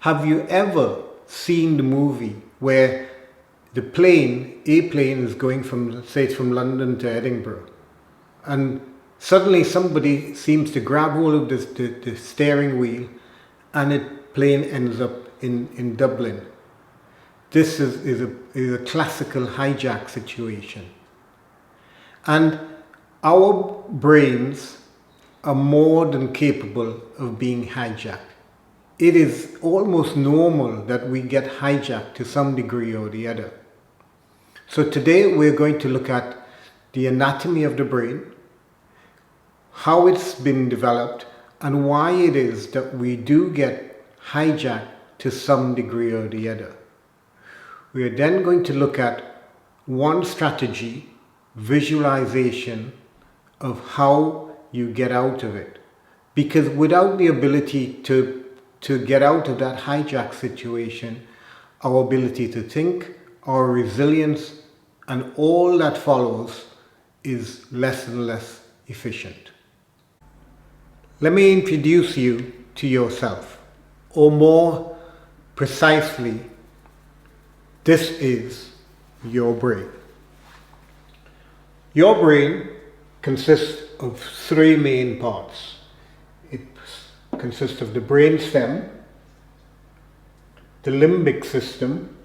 Have you ever seen the movie where a plane is going from, let's say it's from London to Edinburgh, and suddenly somebody seems to grab hold of the steering wheel and the plane ends up in Dublin? This is a classical hijack situation. And our brains are more than capable of being hijacked. It is almost normal that we get hijacked to some degree or the other. So today we're going to look at the anatomy of the brain, how it's been developed, and why it is that we do get hijacked to some degree or the other. We are then going to look at one strategy, visualization, of how you get out of it. Because without the ability to get out of that hijack situation, our ability to think, our resilience, and all that follows is less and less efficient. Let me introduce you to yourself, or more precisely, this is your brain. Your brain consists of three main parts. It consists of the brain stem, the limbic system,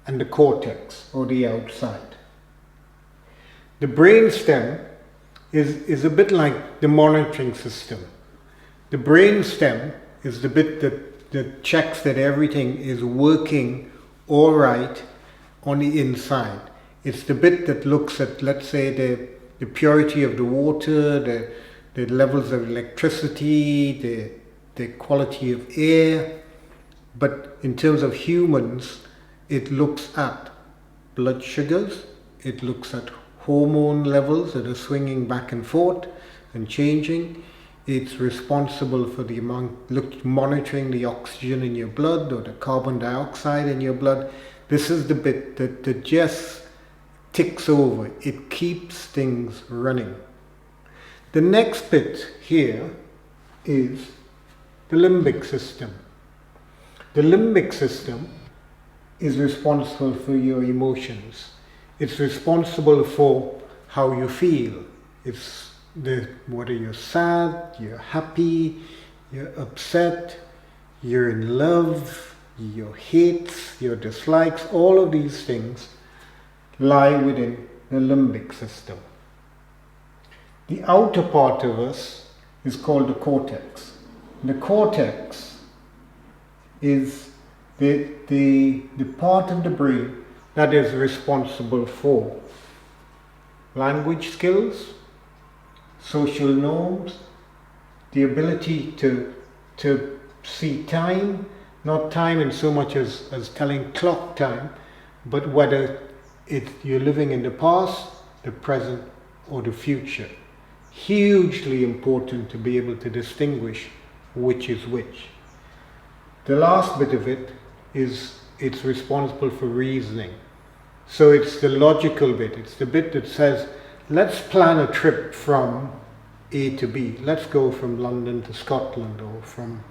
and the cortex, or the outside. The brain stem is a bit like the monitoring system. The brain stem is the bit that checks that everything is working all right on the inside. It's the bit that looks at, let's say, the purity of the water, the levels of electricity, the quality of air. But in terms of humans, it looks at blood sugars, it looks at hormone levels that are swinging back and forth and changing. It's responsible for the monitoring the oxygen in your blood or the carbon dioxide in your blood. This is the bit that just ticks over. It keeps things running. The next bit here is the limbic system. The limbic system is responsible for your emotions. It's responsible for how you feel. It's whether you're sad, you're happy, you're upset, you're in love, your hates, your dislikes, all of these things lie within the limbic system. The outer part of us is called the cortex. The cortex is the part of the brain that is responsible for language skills, social norms, the ability to see time, not time in so much as telling clock time, but whether you're living in the past, the present, or the future. Hugely important to be able to distinguish which is which. The last bit of it is it's responsible for reasoning. So it's the logical bit. It's the bit that says, let's plan a trip from A to B. Let's go from London to Scotland, or from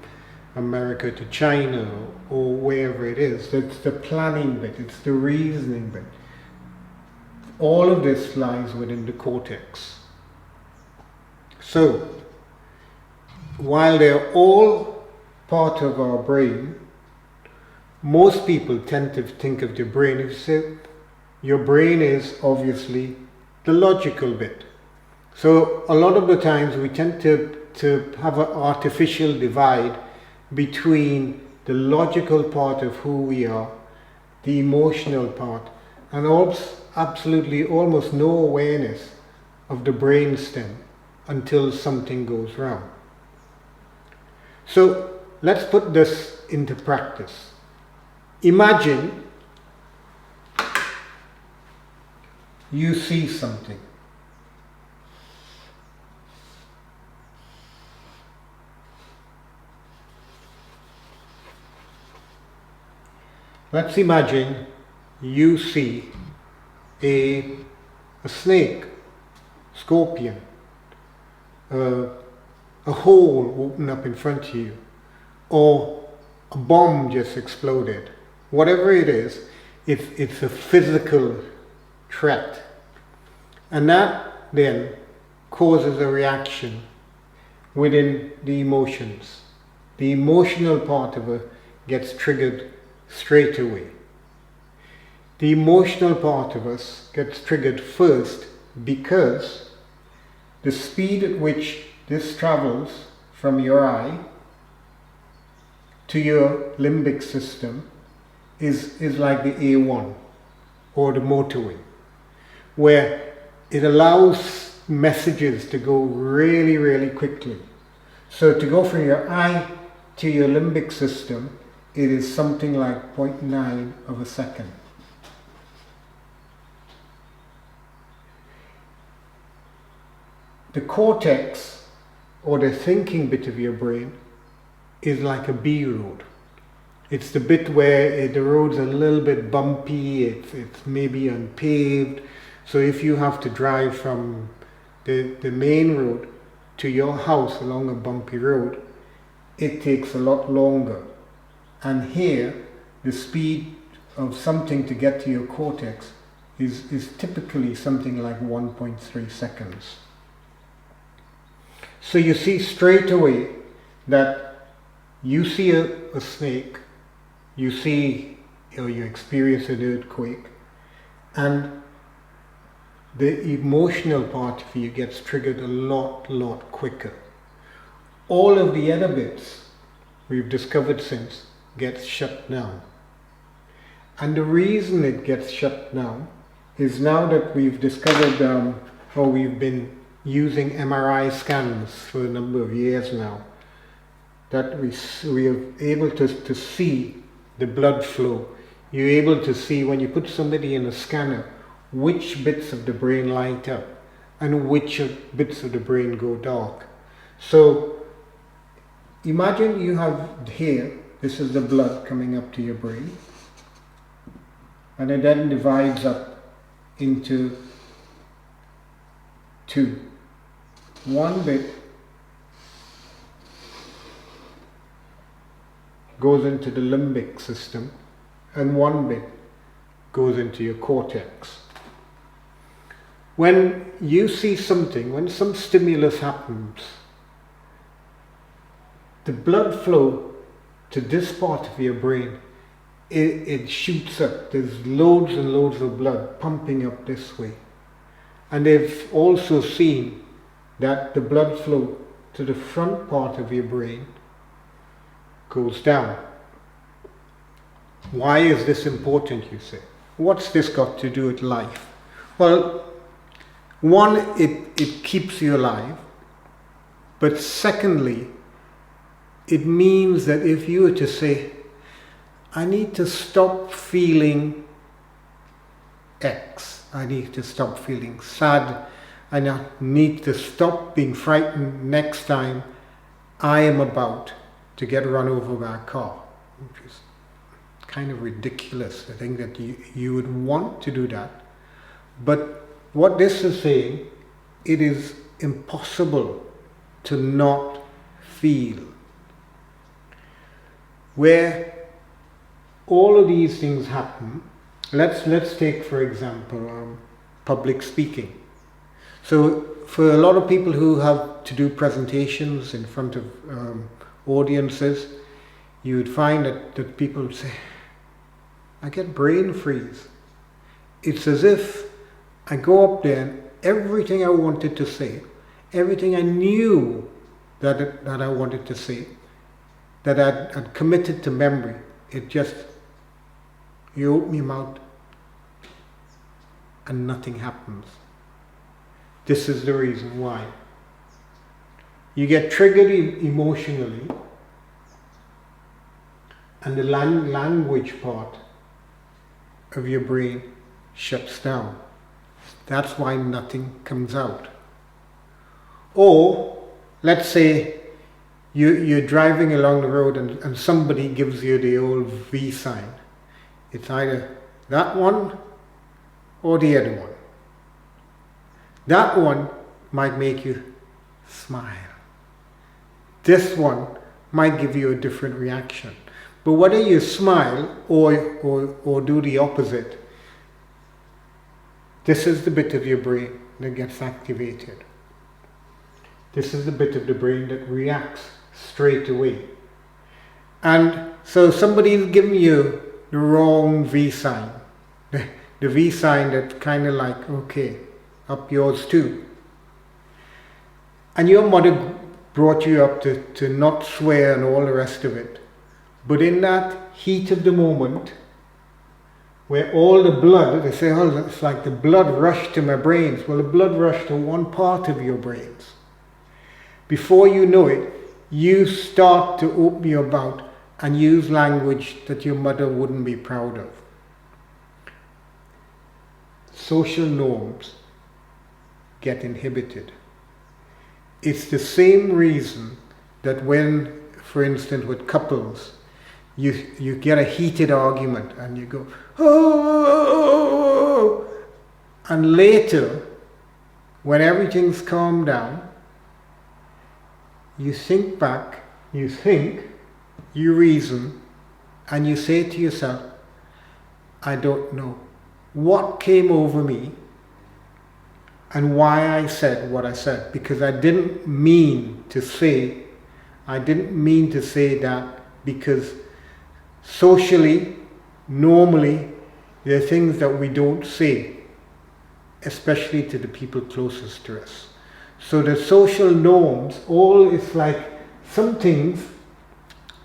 America to China, or wherever it is. It's the planning bit. It's the reasoning bit. All of this lies within the cortex. So, while they're all part of our brain, most people tend to think of the brain, if you say, your brain is obviously the logical bit. So a lot of the times we tend to have an artificial divide between the logical part of who we are, the emotional part, and also absolutely almost no awareness of the brain stem until something goes wrong. So let's put this into practice. Imagine you see something. Let's imagine you see a snake, scorpion, a hole open up in front of you, or a bomb just exploded. Whatever it is, it's a physical threat. And that then causes a reaction within the emotions. The emotional part of it gets triggered straight away. The emotional part of us gets triggered first because the speed at which this travels from your eye to your limbic system is like the A1 or the motorway, where it allows messages to go really, really quickly. So to go from your eye to your limbic system, it is something like 0.9 of a second. The cortex, or the thinking bit of your brain, is like a B road. It's the bit where the road's a little bit bumpy, it's maybe unpaved. So if you have to drive from the main road to your house along a bumpy road, it takes a lot longer. And here, the speed of something to get to your cortex is typically something like 1.3 seconds. So you see straight away that you see a snake, you see, you experience an earthquake, and the emotional part of you gets triggered a lot quicker. All of the other bits we've discovered since gets shut down. And the reason it gets shut down is now that we've discovered, or we've been using MRI scans for a number of years now, that we are able to see the blood flow. You're able to see when you put somebody in a scanner which bits of the brain light up and which bits of the brain go dark. So imagine you have here, this is the blood coming up to your brain, and it then divides up into two. One bit goes into the limbic system and one bit goes into your cortex. When you see something, when some stimulus happens, the blood flow to this part of your brain, it shoots up. There's loads and loads of blood pumping up this way. And they've also seen that the blood flow to the front part of your brain goes down. Why is this important, you say? What's this got to do with life? Well, one, it keeps you alive, but secondly, it means that if you were to say, I need to stop feeling X, I need to stop feeling sad, I need to stop being frightened next time I am about to get run over by a car, which is kind of ridiculous to think that you would want to do that. But what this is saying, it is impossible to not feel. Where all of these things happen, let's take for example public speaking. So for a lot of people who have to do presentations in front of audiences, you would find that people would say, I get brain freeze. It's as if I go up there and everything I wanted to say, everything I knew that I wanted to say, that I'd committed to memory, it just, you open your mouth and nothing happens. This is the reason why. You get triggered emotionally, and the language part of your brain shuts down. That's why nothing comes out. Or, let's say you're driving along the road and somebody gives you the old V sign. It's either that one or the other one. That one might make you smile. This one might give you a different reaction. But whether you smile or do the opposite, this is the bit of your brain that gets activated. This is the bit of the brain that reacts straight away. And so somebody's giving you the wrong V sign. The V sign that's kind of like, okay, up yours too. And your mother brought you up to not swear and all the rest of it. But in that heat of the moment, where all the blood, they say, oh, it's like the blood rushed to my brains. Well, the blood rushed to one part of your brains. Before you know it, you start to open your mouth and use language that your mother wouldn't be proud of. Social norms get inhibited. It's the same reason that when, for instance, with couples, you get a heated argument and you go, oh, and later, when everything's calmed down, you think back, you think, you reason, and you say to yourself, I don't know what came over me and why I said what I said, because I didn't mean to say that, because socially, normally, there are things that we don't say, especially to the people closest to us. So the social norms, it's like some things,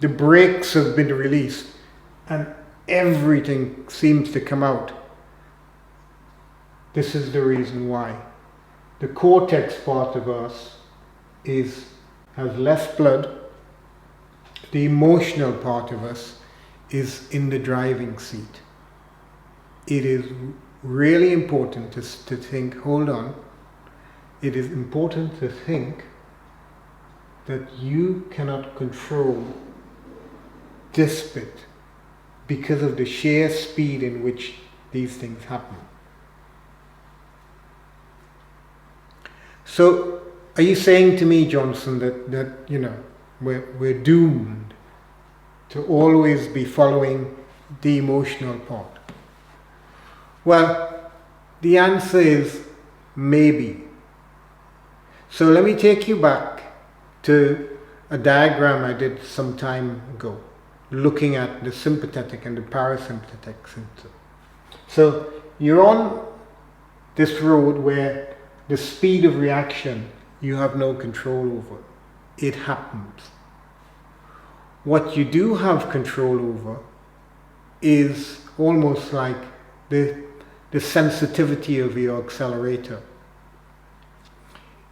the brakes have been released and everything seems to come out. This is the reason why. The cortex part of us has less blood. The emotional part of us is in the driving seat. It is really important to think, hold on, it is important to think that you cannot control this bit because of the sheer speed in which these things happen. So, are you saying to me, Johnson, that you know, we're doomed to always be following the emotional part? Well, the answer is maybe. So let me take you back to a diagram I did some time ago, looking at the sympathetic and the parasympathetic system. So you're on this road where the speed of reaction you have no control over. It happens. What you do have control over is almost like the sensitivity of your accelerator.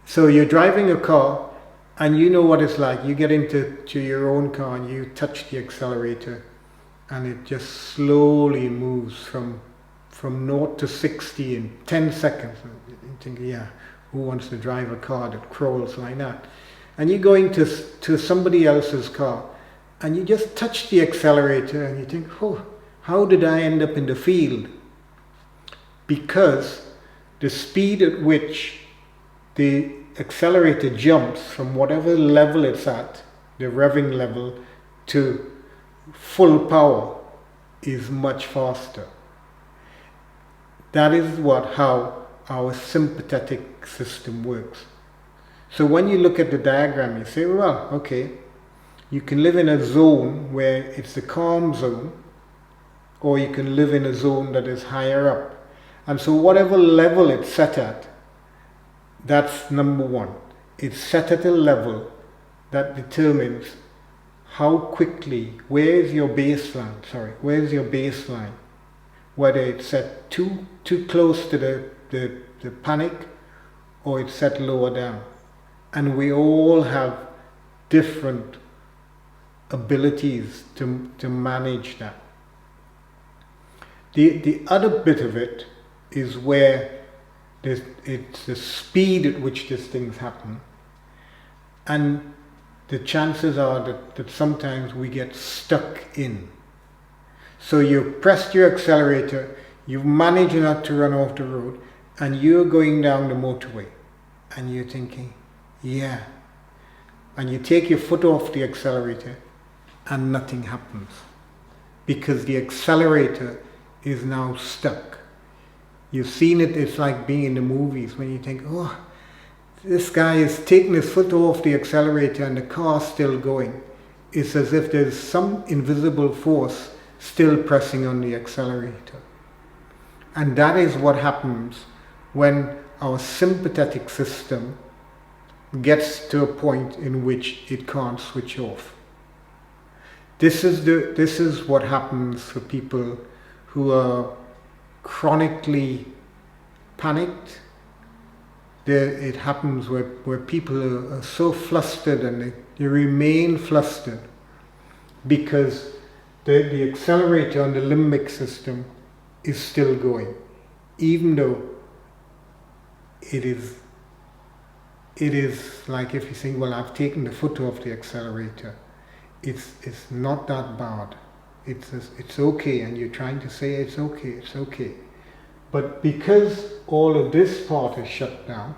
So you're driving a car and you know what it's like. You get into your own car and you touch the accelerator and it just slowly moves from 0 to 60 in 10 seconds. You think, yeah, who wants to drive a car that crawls like that? And you go into somebody else's car and you just touch the accelerator and you think, oh, how did I end up in the field? Because the speed at which the accelerator jumps from whatever level it's at, the revving level, to full power is much faster. That is how our sympathetic system works. So when you look at the diagram, you say, well, okay, you can live in a zone where it's the calm zone, or you can live in a zone that is higher up. And so whatever level it's set at, that's number one. It's set at a level that determines how quickly, where's your baseline, whether it's set too close to the panic or it's set lower down. And we all have different abilities to manage that. The other bit of it is where it's the speed at which these things happen, and the chances are that sometimes we get stuck in. So you pressed your accelerator, you've managed not to run off the road, and you're going down the motorway, and you're thinking, yeah, and you take your foot off the accelerator, and nothing happens. because the accelerator is now stuck. You've seen it, it's like being in the movies when you think, oh, this guy is taking his foot off the accelerator and the car's still going. It's as if there's some invisible force still pressing on the accelerator. And that is what happens when our sympathetic system gets to a point in which it can't switch off. This is what happens for people who are chronically panicked. It happens where people are so flustered, and they remain flustered because the accelerator on the limbic system is still going, even though it is like if you think, well, I've taken the foot off the accelerator. It's not that bad. It's okay, and you're trying to say it's okay. But because all of this part is shut down,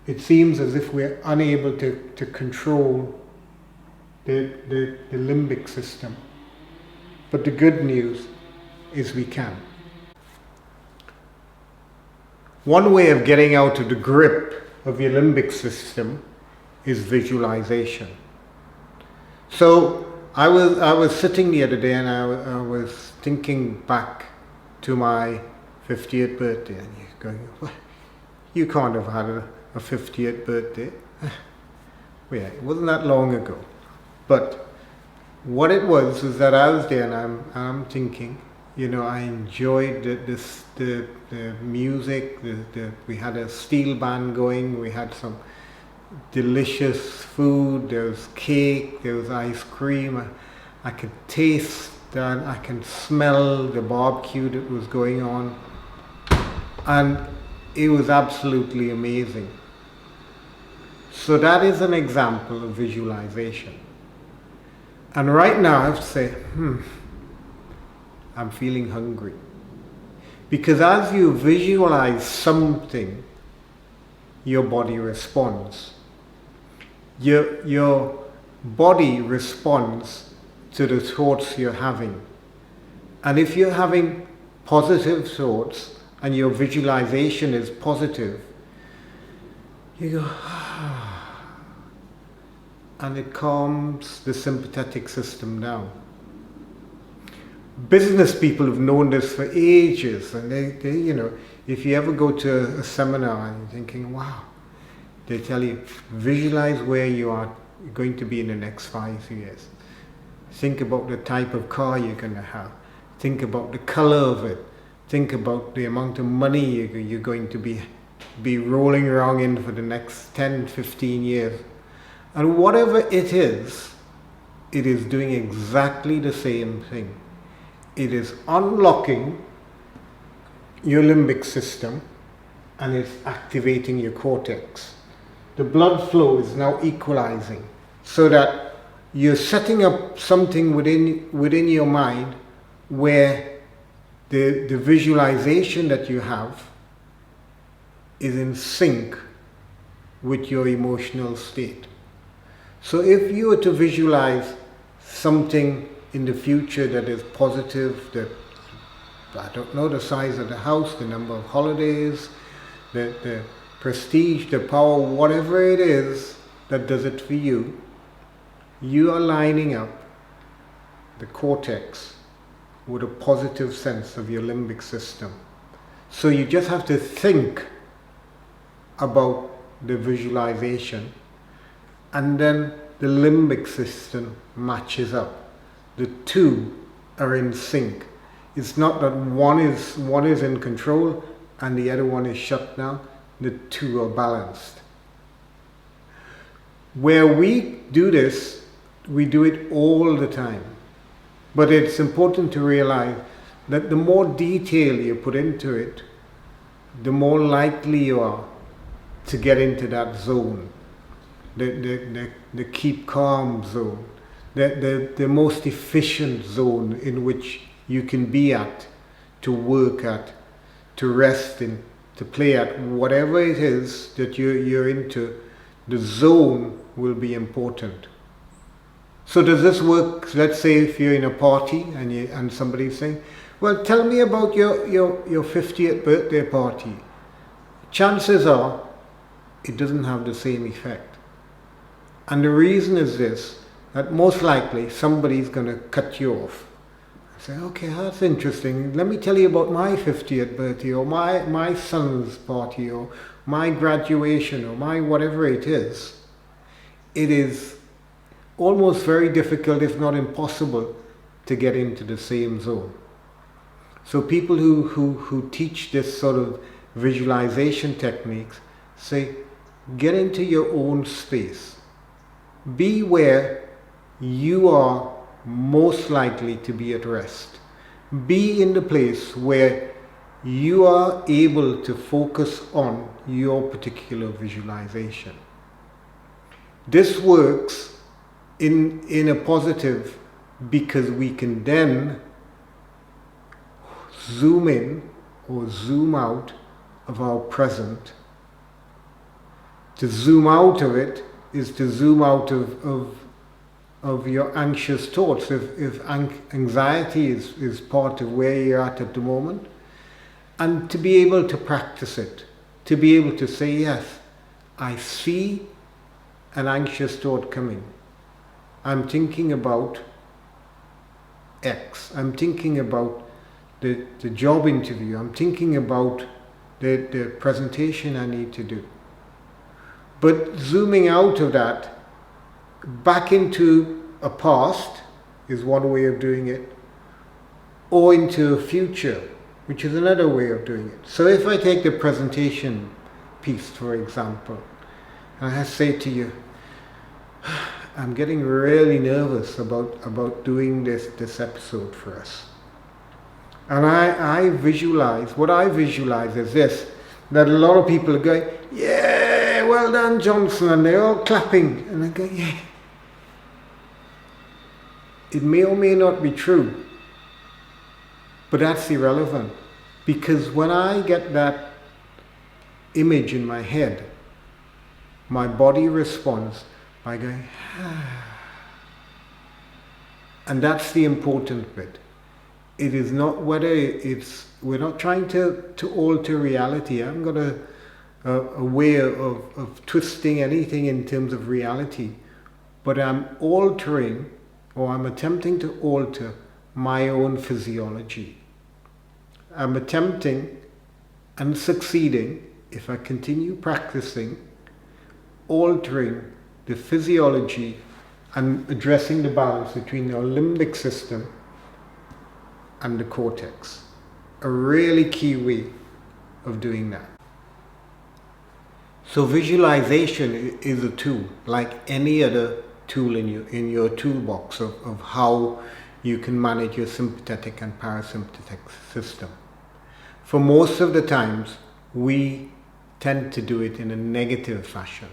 it seems as if we're unable to control the limbic system. But the good news is we can. One way of getting out of the grip of your limbic system is visualization. So I was sitting the other day, and I was thinking back to my 50th birthday, and you're going, well, you can't have had a 50th birthday. Well, yeah, it wasn't that long ago. But what it was that I was there, and I'm thinking, you know, I enjoyed the music. We had a steel band going. We had some delicious food. There was cake. There was ice cream. I could taste that. I can smell the barbecue that was going on, and it was absolutely amazing. So that is an example of visualization. And right now I have to say, I'm feeling hungry. Because as you visualize something, your body responds. Your body responds to the thoughts you're having. And if you're having positive thoughts and your visualization is positive, you go, and it calms the sympathetic system down. Business people have known this for ages, and they you know, if you ever go to a seminar and you're thinking, wow, they tell you, visualize where you are going to be in the next 5 years. Think about the type of car you're going to have. Think about the color of it. Think about the amount of money you're going to be rolling around in for the next 10, 15 years. And whatever it is doing exactly the same thing. It is unlocking your limbic system, and it's activating your cortex. The blood flow is now equalizing, so that you're setting up something within your mind where the visualization that you have is in sync with your emotional state. So if you were to visualize something in the future that is positive, that, I don't know, the size of the house, the number of holidays, the prestige, the power, whatever it is that does it for you, you are lining up the cortex with a positive sense of your limbic system. So you just have to think about the visualization, and then the limbic system matches up. The two are in sync. It's not that one is in control and the other one is shut down. The two are balanced. Where we do this, we do it all the time. But it's important to realize that the more detail you put into it, the more likely you are to get into that zone, the keep calm zone, the most efficient zone in which you can be at, to work at, to rest in, to play at, whatever it is that you're into. The zone will be important. So does this work? Let's say if you're in a party and somebody's saying, well, tell me about your 50th birthday party. Chances are it doesn't have the same effect. And the reason is this, that most likely somebody's going to cut you off. Say, okay, that's interesting. Let me tell you about my 50th birthday, or my son's party, or my graduation, or my whatever it is. It is almost very difficult, if not impossible, to get into the same zone. So people who teach this sort of visualization techniques say, get into your own space. Be where you are most likely to be at rest. Be in the place where you are able to focus on your particular visualization. This works in a positive because we can then zoom in or zoom out of our present. To zoom out of it is to zoom out of your anxious thoughts. If anxiety is part of where you're at the moment, and to be able to practice it, to be able to say, yes, I see an anxious thought coming. I'm thinking about X. I'm thinking about the job interview. I'm thinking about the presentation I need to do. But zooming out of that, back into a past is one way of doing it, or into a future, which is another way of doing it. So if I take the presentation piece, for example, and I say to you, I'm getting really nervous about doing this episode for us. And I visualize, what I visualize is this, that a lot of people are going, yeah, well done, Johnson, and they're all clapping, and I go, yeah. It may or may not be true, but that's irrelevant, because when I get that image in my head, my body responds by going, ah. And that's the important bit. It is not whether we're not trying to alter reality. I haven't got a way of twisting anything in terms of reality, but I'm altering, or I'm attempting to alter my own physiology. I'm attempting and succeeding, if I continue practicing, altering the physiology and addressing the balance between the limbic system and the cortex. A really key way of doing that. So visualization is a tool, like any other tool in your toolbox of how you can manage your sympathetic and parasympathetic system. For most of the times, we tend to do it in a negative fashion.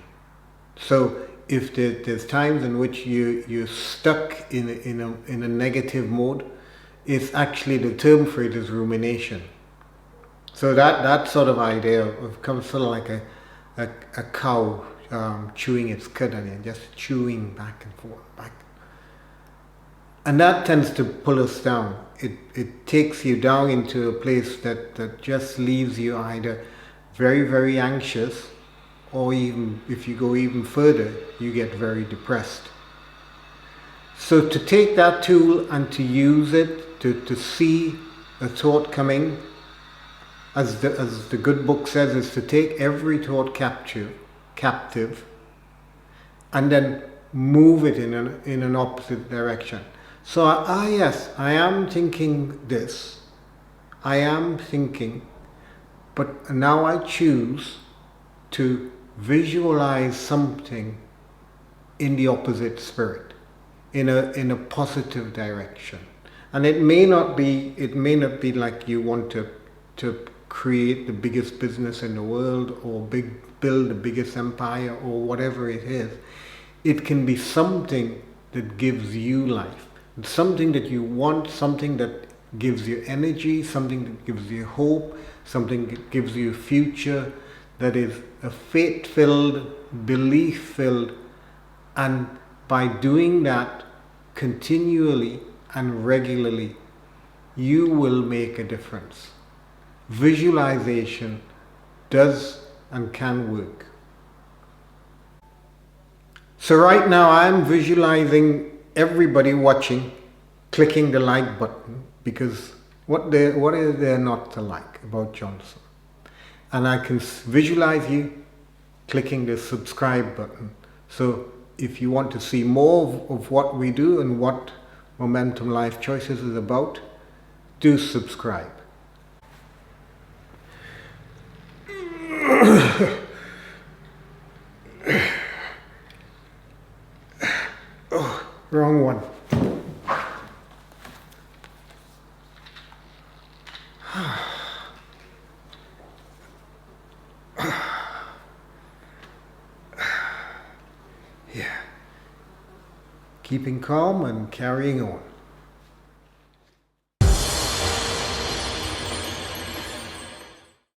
So if there's times in which you're stuck in a negative mode, it's actually, the term for it is rumination. So that sort of idea comes sort of like a cow chewing its cud and just chewing back and forth, back. And that tends to pull us down. It takes you down into a place that just leaves you either very, very anxious, or even if you go even further, you get very depressed. So to take that tool and to use it, to see a thought coming, as the good book says, is to take every thought captive and then move it in an opposite direction. So yes, I am thinking this, I am thinking, but now I choose to visualize something in the opposite spirit, in a positive direction. And it may not be like you want to create the biggest business in the world, or build the biggest empire, or whatever it is. It can be something that gives you life, something that you want, something that gives you energy, something that gives you hope, something that gives you a future, that is a faith-filled, belief-filled, and by doing that, continually and regularly, you will make a difference. Visualization does and can work. So right now I'm visualizing everybody watching clicking the like button, because what is there not to like about Johnson? And I can visualize you clicking the subscribe button. So if you want to see more of what we do and what Momentum Life Choices is about, do subscribe. Oh, wrong one. Yeah. Keeping calm and carrying on.